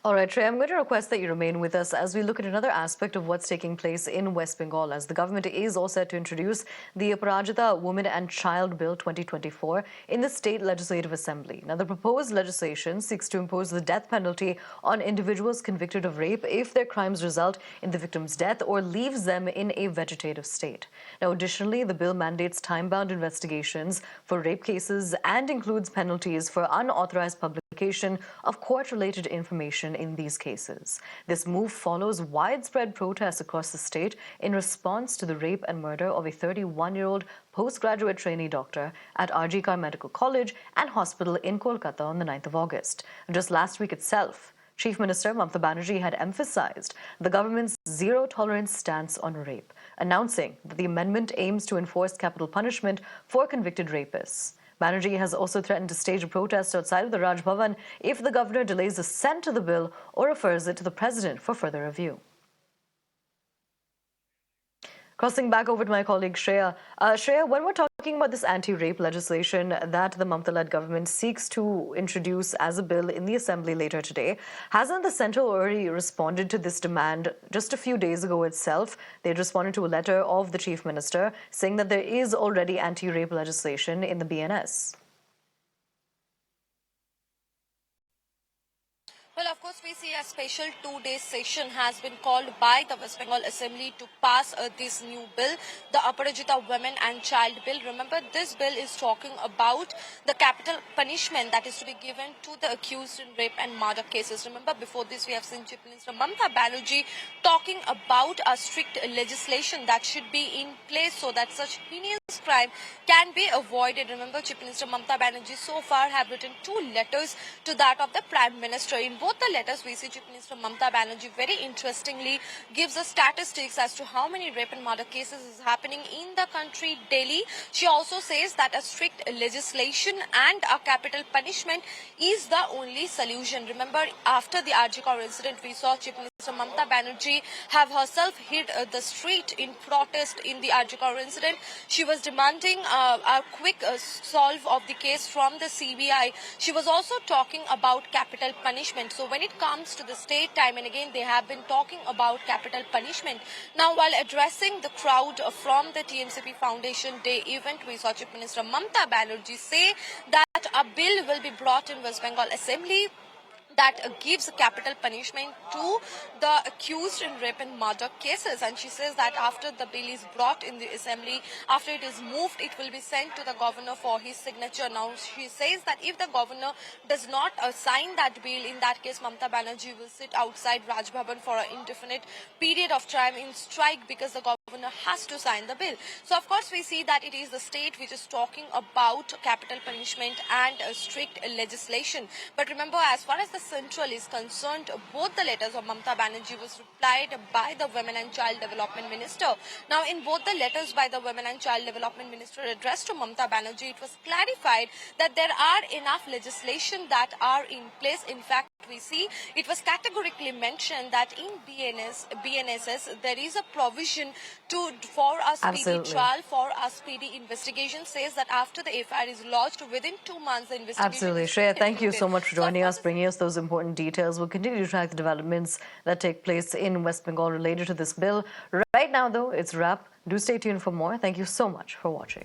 All right, Trey, I'm going to request that you remain with us as we look at another aspect of what's taking place in West Bengal, as the government is all set to introduce the Aparajita Women and Child Bill 2024 in the State Legislative Assembly. Now, the proposed legislation seeks to impose the death penalty on individuals convicted of rape if their crimes result in the victim's death or leaves them in a vegetative state. Now, additionally, the bill mandates time-bound investigations for rape cases and includes penalties for unauthorized publication of court-related information in these cases. This move follows widespread protests across the state in response to the rape and murder of a 31-year-old postgraduate trainee doctor at Aparajita Medical College and Hospital in Kolkata on the 9th of August. Just last week itself, Chief Minister Mamata Banerjee had emphasized the government's zero-tolerance stance on rape, announcing that the amendment aims to enforce capital punishment for convicted rapists. Banerjee has also threatened to stage a protest outside of the Raj Bhavan if the governor delays assent to the bill or refers it to the president for further review. Crossing back over to my colleague Shreya. Shreya, when we're talking about this anti-rape legislation that the Mamata-led government seeks to introduce as a bill in the assembly later today, hasn't the central already responded to this demand just a few days ago itself? They responded to a letter of the chief minister saying that there is already anti-rape legislation in the BNS. Well, of course, we see a special two-day session has been called by the West Bengal Assembly to pass this new bill, the Aparajita Women and Child Bill. Remember, this bill is talking about the capital punishment that is to be given to the accused in rape and murder cases. Remember, before this, we have seen Chief Minister Mamata Banerjee talking about a strict legislation that should be in place so that such heinous crime can be avoided. Remember, Chief Minister Mamata Banerjee so far have written 2 letters to that of the Prime Minister. In both the letters, we see Chief Minister Mamata Banerjee very interestingly gives us statistics as to how many rape and murder cases is happening in the country daily. She also says that a strict legislation and a capital punishment is the only solution. Remember, after the Arjikar incident, we saw Chief Minister Mamata Banerjee have herself hit the street in protest in the Arjikar incident. She was demanding a quick solve of the case from the CBI. She was also talking about capital punishment. So when it comes to the state, time and again, they have been talking about capital punishment. Now, while addressing the crowd from the TMCP Foundation Day event, we saw Chief Minister Mamata Banerjee say that a bill will be brought in West Bengal Assembly that gives capital punishment to the accused in rape and murder cases. And she says that after the bill is brought in the assembly, after it is moved, it will be sent to the governor for his signature. Now, she says that if the governor does not sign that bill, in that case, Mamata Banerjee will sit outside Raj Bhavan for an indefinite period of time in strike because the governor has to sign the bill. So, of course, we see that it is the state which is talking about capital punishment and strict legislation. But remember, as far as the Central is concerned, both the letters of Mamata Banerjee was replied by the Women and Child Development Minister. Now, in both the letters by the Women and Child Development Minister addressed to Mamata Banerjee, it was clarified that there are enough legislation that are in place. In fact, we see it was categorically mentioned that in BNSS there is a provision for a speedy trial, for a speedy investigation. Says that after the FIR is lodged, within 2 months the investigation. Absolutely. Shreya, thank you so much for joining us, bringing us those important details. We'll continue to track the developments that take place in West Bengal related to this bill. Right now, though, it's a wrap. Do stay tuned for more. Thank you so much for watching.